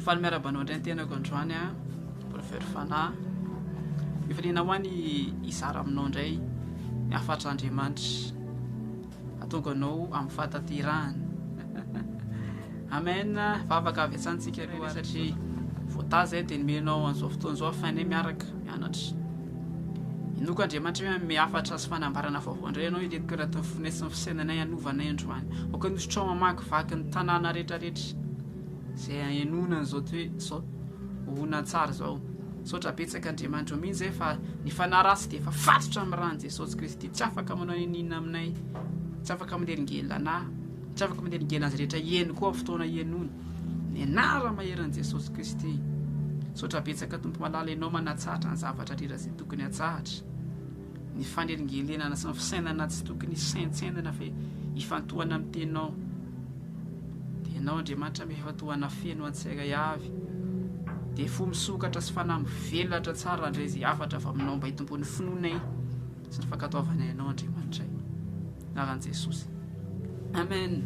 Faly miarabanao indray ny tenako androany a Porofo fanahy mifaliana ho any izara aminao indray ny afatra Andriamanitra atonga anao amin'ny fahatatirahana. Amen. Vavaka avy atsantsika aloha satria voataza dia nomenao an'izao fotoana izao afahanay miaraka mianatra. Inoko Andriamanitra hoe miafatra sy fanambarana vaovao indray ianao ireto raha tao finesy ny fisainanay hanovanay androany. Aoka nosotra ao mamakivaky ny tanàna rehetrarehetra izay enonana izao hoe izao hoona tsara izao. Saotra betsaka Andriamanitra mihitsy fa ny fanahy rasy dia efa fatotra amin'ny ran'i Jesosy Kristy. Tsy afaka manao inona aminay, tsy afaka manderingela anahy, tsy afaka manderingela azy rehetra ieny koa fotoana ienona. Ny anara maheran'i Jesosy Kristy. Saotra betsaka tompo malala ianao manatsahatra ny zavatra rira izay tokony hatsahatra. Ny faneringelenana sy ny fisainana tsy tokony saintsendana fa hifantohana amin'ny tenao. Dia ianao Andriamanitra mifantohana feno an-tsaina avy. Dia fo misokatra sy fanahy mivelatra tsara indray izay afatra avy aminao mba hitombony finoanay sy ny fankatoavanay ianao Andriamanitra. Naran'i Jesosy. Amen.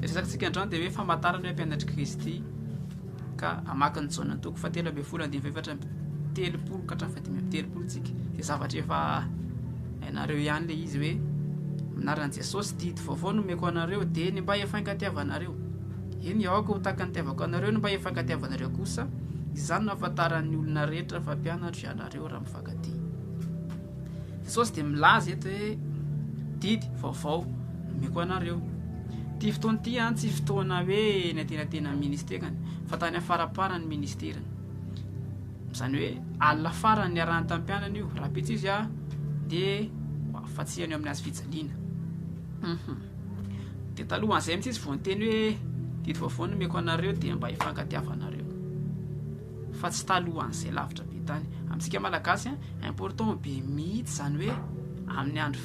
Resakatsika androany dia hoe famantarana hoe mpianatry Kristy ka amakin'ny jaonany toko 7:24 ka hatramin'ny 7:30 tsika. Dia zavatra efa hainareo ihany ilay izy hoe minaran'i Jesosy didy vaovao no omeko anareo dia ny mba hifankatiavanareo. Eny aoka ho tahaka ny tiavako anareo no mba hifankatiavanareo kosa. Izany no ahafantaran'ny olona rehetra fa mpianatra ianareo raha mifankatia. Jesosy dia milaza eto hoe didy vaovao nomeko anareo. Ty fotoana ty tsy fotoana hoe ny antenatena ministerany fa tany afaraparany ministerany. Izany hoe alina farany ny arahany tamin'ny mpianana io. Raha pitsy izy dia fatsihany eo amin'ny azy fijaliana. Dia talohan'izay mitsy izy vao niteny hoe didy vaovao nomeko anareo dia mba hifankatiavanareo. Fa tsy talohan'izay lavitra be tany. Amintsika malagasy important be mihitsy izany hoe amin'ny andro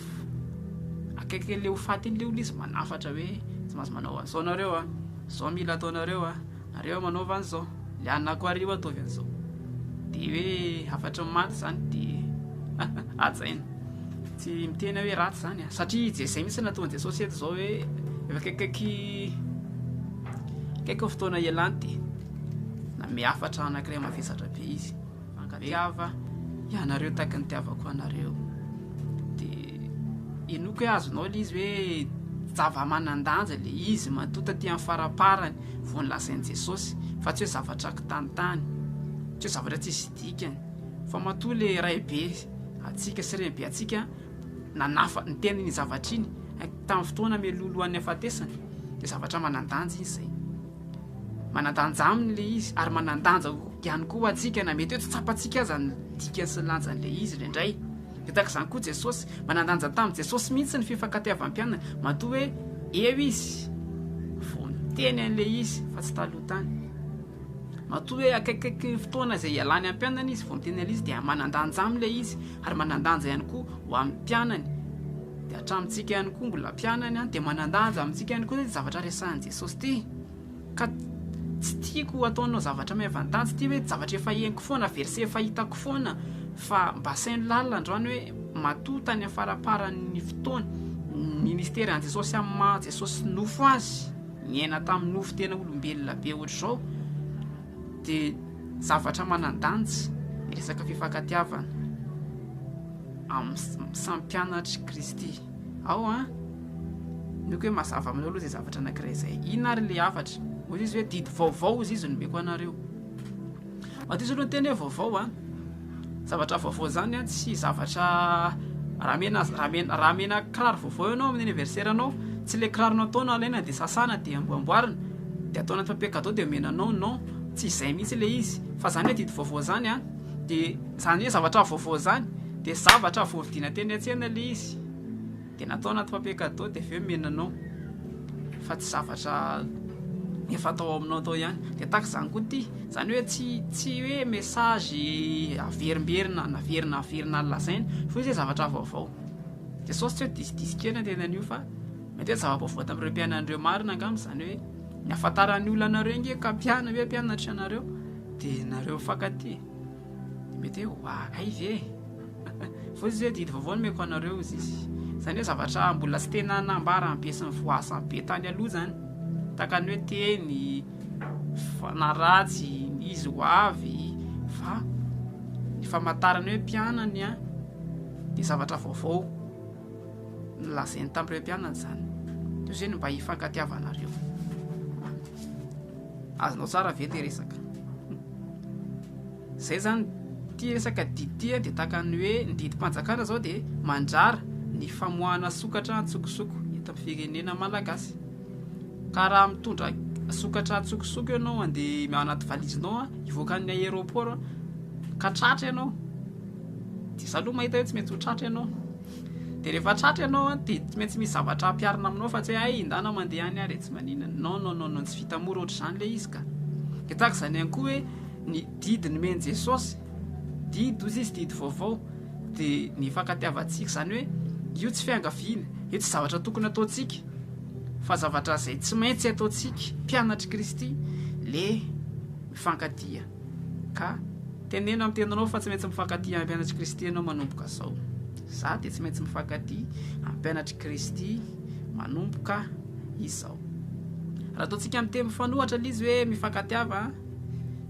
akaiky ilay ho faty ilay olona izy manafatra hoe tsy mahazo manao an'izao nareo izao mila ataonareo nareo manaova an'izao, ilay anako arivo ataovy an'izao. Dia hoe afatra maty izany dia ajaina. Tsy mitena hoe ratsy izany satria izay mihitsy nataon'i Jesosy eto izao hoe efa kaikaiky fotoana ialany dia name afatra anankiray mavesatra be izy. Fankatiava ianareo tahaka ny tiavako anareo. Dia enoko hoe azonao ilay izy hoe zava-manandanja ilay izy matota ty amin'ny faraparany vao nilazain'i Jesosy fa tsy hoe zavatra kitantany, tsy hoe zavatra tsy isy dikany fa matoa ilay ray be atsika sy ray be atsika nanafa ny teniny zavatra iny tamin'ny fotoana melolohan'ny afatesany dia zavatra manandanja izy izay. Manandanja aminy ilay izy ary manandanja ihany koa atsika na mety hoe tsy tsapantsika aza ny dikany sy ny lanjan'ilay izy indraindray. Dia tahaka izany koa Jesosy manandanja tamin'i Jesosy mihitsy ny fifankatiavam-pianana matoa hoe eo izy vao miteny an'ilay izy fa tsy taloha tany. Matoa hoe akaikaiky fotoana izay ialany amin'ny mpianana izy vao miteny an'ilay izy dia manandanja amin'ilay izy ary manandanja ihany koa ho amin'ny mpianany. Dia hatramintsika ihany koa mbola mpianany dia manandanja amintsika ihany koa zavatra resahan'i Jesosy ty. Ka tsy tiako ataonao zavatra mihavantansy ty hoe zavatra efa henoko foana, verse efa hitako foana, fa mba sain'ny lalina androany hoe matoa tany afaraparan'ny fotoana ministera an' Jesosy amin'ny maha Jesosy nofo azy niaina tamin'ny nofo tena olombelona be ohatr'izao. Dia zavatra manandanja ny resaka fifankatiavana amin'ny samy mpianatry Kristy. Ao noko hoe mazava aminao aloha izay zavatra anankiray izay. Inona ary ilay afatra? Ozy izy hoe didy vaovao izy nomeko anareo. Matisa aloha ny teny hoe vaovao zavatra vaovao izany tsy zavatra raha mena kiraro vaovao ianao amin'ny aniversaire anao, tsy ilay kiraronao ataonao alaina dia sasana dia amboamboarina dia atao anaty papier cadeau dia omenanao. Non, tsy izay mihitsy ilay izy. Fa izany hoe didy vaovao izany dia izany hoe zavatra vaovao izany dia zavatra vao vidiana teny an-tsena ilay izy dia natao anaty papier cadeau dia avy eo omenanao. Fa tsy zavatra efa atao aminao tao ihany. Dia tahaka izany koa ty izany hoe tsy hoe mesazy averimberina naverina lazaina fa izy hoe zavatra vaovao. Jesosy tsy hoe disidisykena tenany io fa mety hoe zava-baovao tamin'ireo mpianan'ireo marina angamba izany hoe ny ahafantaran'ny olona anareo inge ka hoe mpianatra ianareo dia nareo mifankatia. Mety hoe ay ve fa izy hoe didy vaovao nomeko anareo izy. Izany hoe zavatra mbola tsy tena nambara be sy ny voasany be tany aloha izany. Tahaka ny hoe teny naratsy izy ho avy fa ny famantarany hoe mpianany a de zavatra vaovao nolazainy tamin'ireo mpianany zany teo zany mba hifankatiavanareo. Azonao tsara ve le resaka zay zany ty resaka didy de tahaka ny hoe ny didim-panjakana zao de mandrara ny famoahana sokatra antsokosoko eto amin'ny firenena malagasy. Ka raha mitondra sokatra antsokosoko ianao andeha anaty valizinao hivoaka ny aéroport ka tratra ianao de zaloha mahita hoe tsy maintsy ho tratra ianao de rehefa tratra ianao de tsy maintsy misy zavatra ampiarina aminao fa tsy hoe ay indana mandeha any ary tsy maninana non tsy vita mora ohatr'izany le izy ka. Ke tahaka izany ihany koa hoe ny didy ny meny Jesosy didy ozy izy didy vaovao de ny fankatiavantsika zany hoe io tsy fiangaviana io tsy zavatra tokony ataontsika fa zavatra zay tsy maintsy ataontsika mpianatry Kristy le mifankatia. Ka tenena amin'ny tenanao fa tsy maintsy mifankatia amin'ny mpianatry Kristy ianao manomboka zao. Za de tsy maintsy mifankatia amin'ny mpianatry Kristy manomboka izao. Raha ataontsika amin'ny teny mifanohatra lizy hoe mifankatiava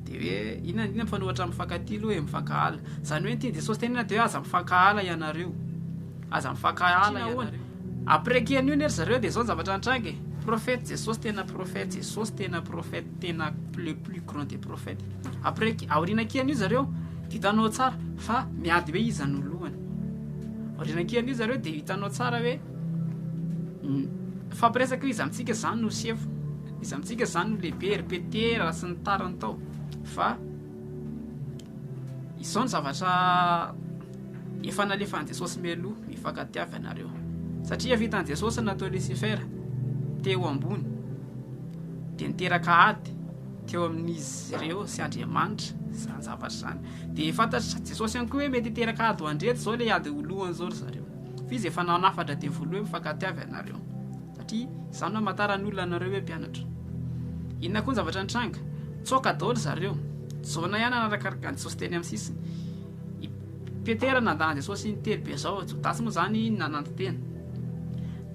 de hoe inona mifanohatra amin'ny mifankatia aloha hoe mifankahala. Zany hoe ty Jesosy tenena de hoe aza mifankahala ianareo. Aza mifankahala ianareo. Après qui an'io nery zareo de zao zavatra antrangy prophète Jesosy tena prophète Jesosy tena prophète tena le plus grand des prophètes. Après aorina ki an'io zareo de hitanao tsara fa miady hoe iza no lohany. Aorina ki an'io zareo de hitanao tsara hoe fampiresaka hoe izy amintsika zany no sefo, izy amintsika zany no lehibe ripetera sy ny tariny tao fa izao ny zavatra efa nalefan'i Jesosy mialoha mifankatiava ianareo. Satria vitan'i Jesosy natao Lucifera teo ambony de niteraka ady teo amin'izy ireo sy Andriamanitra zany zavatra zany de fantatry Jesosy ihany koa hoe mety hiteraka ady ho andreto zao le ady olohany zao ry zareo fa izy efa nanafatra de voaloha hoe mifankatiava ianareo satria izany no hamantarany olona anareo hoe mpianatra. Inona koa ny zavatra nitranga tsoka daholo zareo jaona ihany anarakaraka Jesosy teny amin'ny sisiny Petera nandany Jesosy nitely be zao Jodasy moa zany nanantena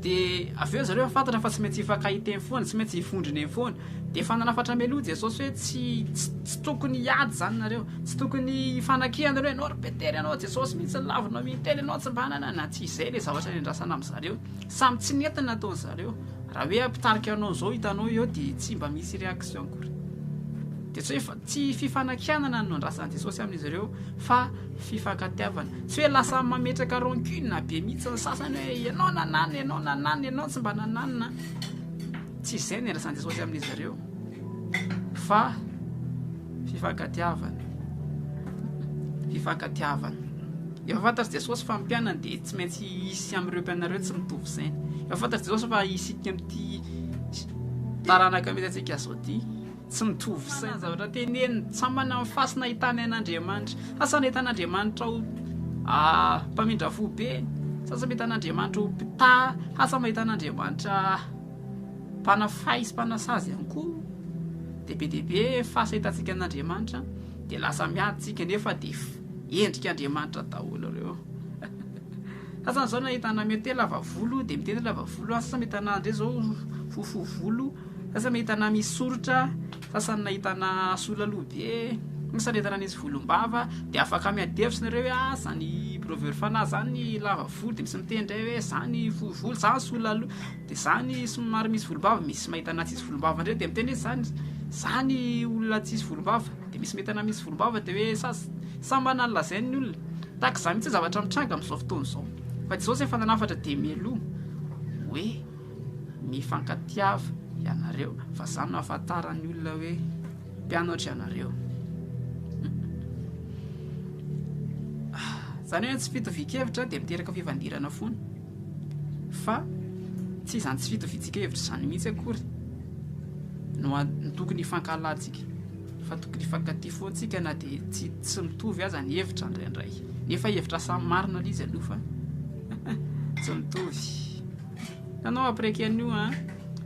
de aveo zareo fantatra fa tsy maintsy hifankahiteny foana tsy maintsy hifondriny eny foana de efa nanafatra meloha Jesosy hoe tsy tokony hiady zany nareo tsy tokony hifanakiana nareo ianao ry Petera ianao Jesosy mihitsy lavinao mitely ianao tsy mbanana na tsy izay le zavatra niandrasana amin'zareo samy tsy nentina nataony zareo raha hoe ampitarika anao zao hitanao eo de tsy mba misy réaction akory de tsy fifanakianana no andrasany Jesosy amin'izy ireo fa fifankatiavana tsy hoe lasa mametraka rancune be mihitsy ny sasany hoe ianao nanany ianao tsy mba nananina tsy izay ny andrasany Jesosy amin'izy ireo fa fifankatiavana efa fantatry Jesosy fa mpianany de tsy maintsy hisy amin'ireo mpianareo tsy mitovy sainy. Efa fantatry Jesosy fa hisika amin'ity taranaka mety antsika zao ty tsy mitovy sainy zavatra teneniny sambana amin'ny fasina ahitany an'Andriamanitra sasany ahitan'Andriamanitra ho mpamindra fo be sasany ahitan'Andriamanitra ho mpita asa mahitan'Andriamanitra mpanafay sy mpanasazy ihany koa de be dehibe fasa hitantsika an'Andriamanitra de lasa miaditsika nefa de endrika Andriamanitra daholo ireo sasany zao nahitana mety lava volo de miteny lava volo sasany mahitana ndre zao fofo volo sasany mahitana misy soritra sasany nahitana sola loha be sasany nahitana nisy volombava de afaka miadevitsy nareo hoe zany proverbe fanahy zany lava volo de misy miteny ndray hoe zany volo zany sola loha de zany somary misy volombava misy mahitana tsisy volombava ndray de miteny hoe zany olona tsisy volombava de misy mahitana misy volombava de hoe sambana lazainy ny olona tahaka izany mihitsy zavatra mitranga amin'izao fotoana izao fa Jesosy efa nanafatra de mialoha hoe mifankatiava ianareo fa zany no ahafantarany olona hoe mpianatra ianareo. Zany hoe tsy fitovian-kevitra de miteraka fivandirana foana fa tsy zany tsy fitovian-kevitra zany mihitsy akory no tokony hifankahalantsika fa tokony hifankatia foantsika na de tsy mitovy aza ny hevitra indraindray nefa hevitra samy marina lizy aloha fa tsy mitovy. Nanao après an'io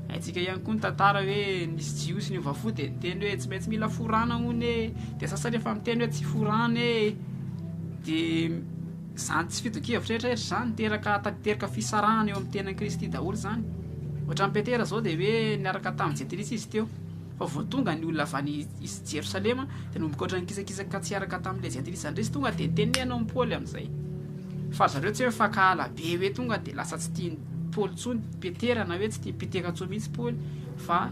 aitsika ihany koa ny tantara hoe nisy jiosy ny ovafo de teny hoe tsy maintsy mila forana hony de sasany efa miteny hoe tsy forany de zany tsy fitoki-hevitra rehetrarehetra zany teraka fisarahana eo amin'ny tenan'i Kristy daholo zany ohatra ny Petera zao de hoe niaraka tamin'ny jetelisy izy teo fa vao tonga ny olona avy izy Jerosalema dia nomboka ohatran'ny kisakisaka tsy araka tamin'ilay izay andrisy andrisy tonga dia tenenao ny Paoly amin'izay fa zareo tsy hoe mifankahala be hoe tonga dia lasa tsy tiany Paoly tsony Petera na hoe tsy tia Petera tsony mihitsy Paoly fa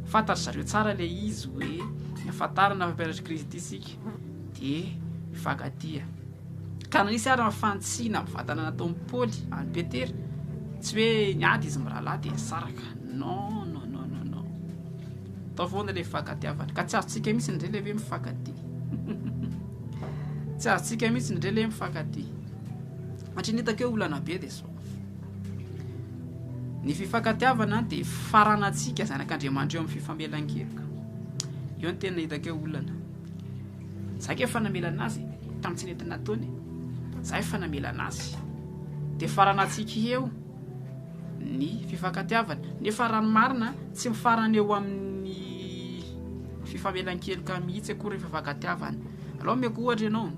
fantatra zareo tsara ilay izy hoe afantarana fampianatry Kristy isika dia mifankatia ka nanisy ary mifantsiana mivatana nataon'ny Paoly any Petera tsy hoe niady izy mirahalahy dia saraka non non non non non tao foana ilay mifankatiavana ka tsy azontsika mihitsy indray ilay hoe mifankatia tsy azontsika mihitsy indray ilay mifankatia satria nitaka hoe olana be dia zao ny fifankatiavana dia faranantsika zanak'Andriamanitra eo amin'ny fifamelan-keloka eo ny tena hitaka hoe olana za ke fanamelana azy tamin'ny tsy nentina nataony za fanamelana azy dia faranantsika eo ny fifankatiavana nefa raha ny marina tsy mifarana eo amin'ny fifamelan-keloka mihitsy akory fifankatiavana aloha meko ohatra ianao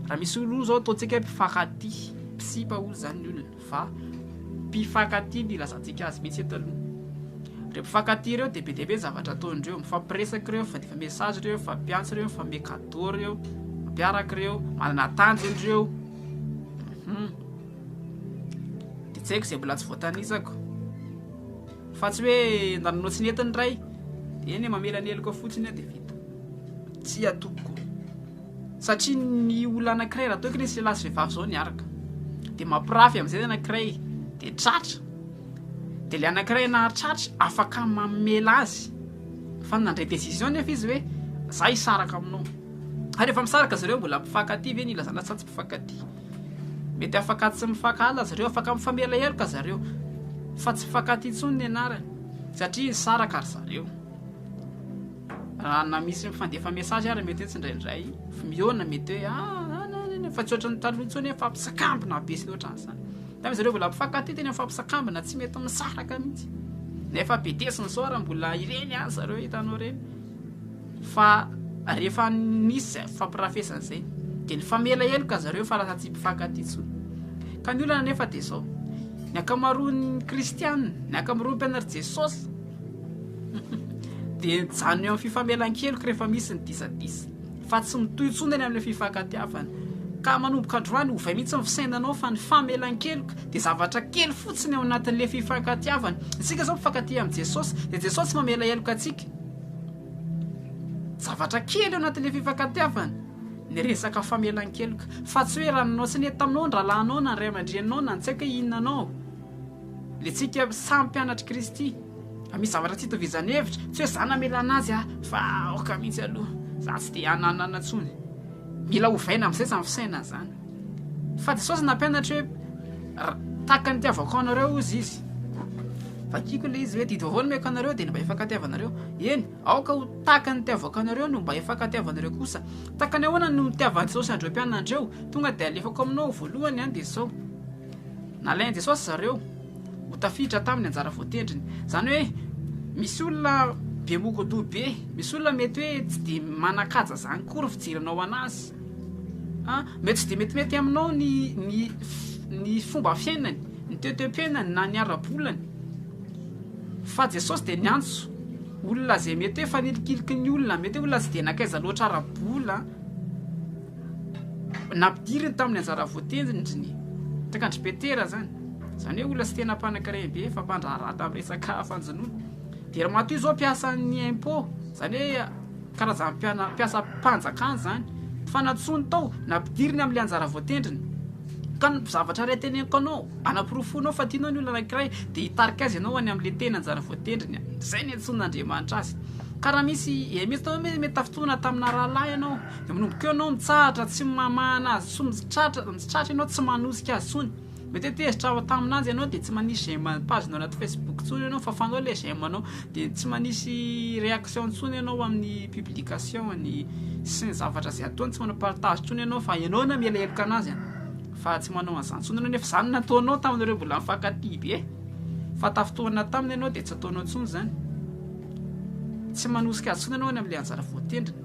raha misy olo zao ataontsika hoe mpifankatia misipa olo zany ny olona fa mpifankatia ny lazantsika azy mihitsy eto aloha reo mpifankatia reo dia be dia be zavatra ataondreo mifampiresaka reo mifandifa mesazy reo mifampiantso reo mifame cadeau reo mampiaraka reo manana tanjony reo dia tsy haiko izay mbola tsy voatanisako fa tsy hoe nananao tsy netiny ray dia eny mamelaneloko fotsiny dia vita tsy atoko satria ny olona anankiray raha toa Kristy lahy sy vehivavy zao niaraka dia mampirafy amin'izay anankiray dia tratra dia ilay anankiray nahatratra afaka mamela azy fa nandray décision nefa izy hoe za hisaraka aminao ary rehefa misaraka zareo mbola mpifankatia ve ny ilazana tsy mpifankatia mety afaka tsy mifankahala zareo afaka mifamela heloka zareo fa tsy mifankatia intsony ny anarany satria nisaraka ary zareo raha na misy mifandefa mesazy ary mety hoe tsy indraindray miona mety hoe fa tsy ohatran'ny taloha intsony hoe fampisakambina be sy ohatran'izany tamin'ny zareo mbola mpifankatia tena fampisakambina tsy mety misaraka mihitsy nefa be desiny zao raha mbola ireny any zareo hitanao reny fa rehefa nisy fampirafesan'izay dia ny famela heloka zareo fa lasa tsy mpifankatia tsony ka ny olana nefa dia zao ny akamaroan'ny kristianina ny akamaroan'ny mpianatry Jesosy dia jano eo amin'ny fifamelan-keloka rehefa misy ny disadisa fa tsy mitohy intsony any amin'ilay fifankatiavana ka manomboka androany ovay mihitsy ny fisainanao fa ny famelan-keloka dia zavatra kely fotsiny ao anatin'ilay fifankatiavana isika zao mifankatia amin'i Jesosy dia Jesosy mamela heloka antsika zavatra kely ao anatin'ilay fifankatiavana ny resaka famelan-keloka fa tsy hoe raha nanao sy nety taminao ny rahalahinao na ny ray aman-drenao na ny tsy haiko hoe inonanao le tsika samy mpianatry Kristy misy zavatra tsy hitovizan'hevitra tsy hoe za namelana azy fa oka mihitsy aloha za tsy dia hananana intsony mila hovaina amin'izay za fisaina zany fa Jesosy nampianatra hoe tahaka ny tiavako anareo izy vakiko ilay izy hoe didy vaovao no meko anareo dia ny mba hifankatiavanareo eny aoka ho tahaka ny tiavako anareo no mba hifankatiavanareo kosa tahaka ny ahoana no nitiavan'i Jesosy andreo mpianandreo tonga dia alefako aminao voalohany any dia zao nalain'i Jesosy zareo ho tafiditra tamin'ny anjara voatendriny zany hoe misy olona be mokodo be misy olona mety hoe tsy dia manakaja zany kory fijeranao anazy mety tsy dia metimety aminao ny fomba fiainany ny toetoem-piainany na ny ara-bolany fa Jesosy dia niantso olona izay mety hoe fanelikiliky ny olona mety hoe olona tsy dia nakaiza loatra ara-bola nampidiriny tamin'ny anjara voatendriny takandry Petera zany hoe olona tsy tena mpanan-kiray be fa mpandraharaha tamin'ny resaka fanjonoana dia raha matoy zao mpiasan'ny impôt zany hoe karazana mpiasa mpanjakany zany fa natsony tao nampidiriny amin'ilay anjara voatendriny ka ny zavatra ray teneniko anao anapirofonao fa tianao ny olona anankiray dia hitarika azy ianao any amin'ilay tena anjara voatendriny zay ny antson'Andriamanitra azy ka raha misy tao mety tafitoana tamina rahalahy ianao dia manomboka eo ianao mitsahatra tsy mamahana azy sy mitratra ianao tsy manosika azy tsony mety hoe tezitra tamin'azy ianao dia tsy manisy j'aime page-nao anaty Facebook tsony ianao fa fanao ilay j'aime anao dia tsy manisy réaction tsony ianao amin'ny publication-ny sy ny zavatra izay ataony tsy manao partage tsony ianao fa ianao namela heloka anazy fa tsy manao an'izany tsony ianao nefa izany nataonao tamin'ireo mbola mifankatia be fa tafitoana taminy ianao dia tsy ataonao tsony zany tsy manosika azy tsony ianao any amin'ilay anjara voatendriny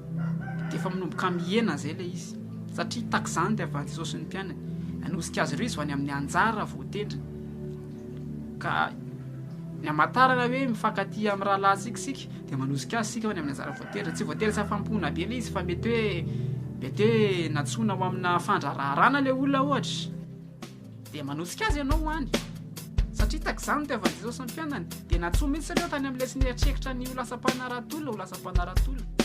dia efa manomboka mihena izay ilay izy satria taka izany tiavan'i Jesosy ny mpianany anosika azy ireo izy ho any amin'ny anjara voatendriny ka ny amatarana hoe mifankaty amin'ny raha latsika dia manosika azy sika any amin'ny anjara voatery tsy voatery safampoana be ilay izy fa mety hoe natsona ho amina fandrararana ilay olona ohatra dia manosika azy ianao hoany satria tak'izany no tiavan'i Jesosy ny fiainany dia natsoa mihitsy ireo tany amin'ilay tsy nieritreretra ny ho lasa mpanara-tolona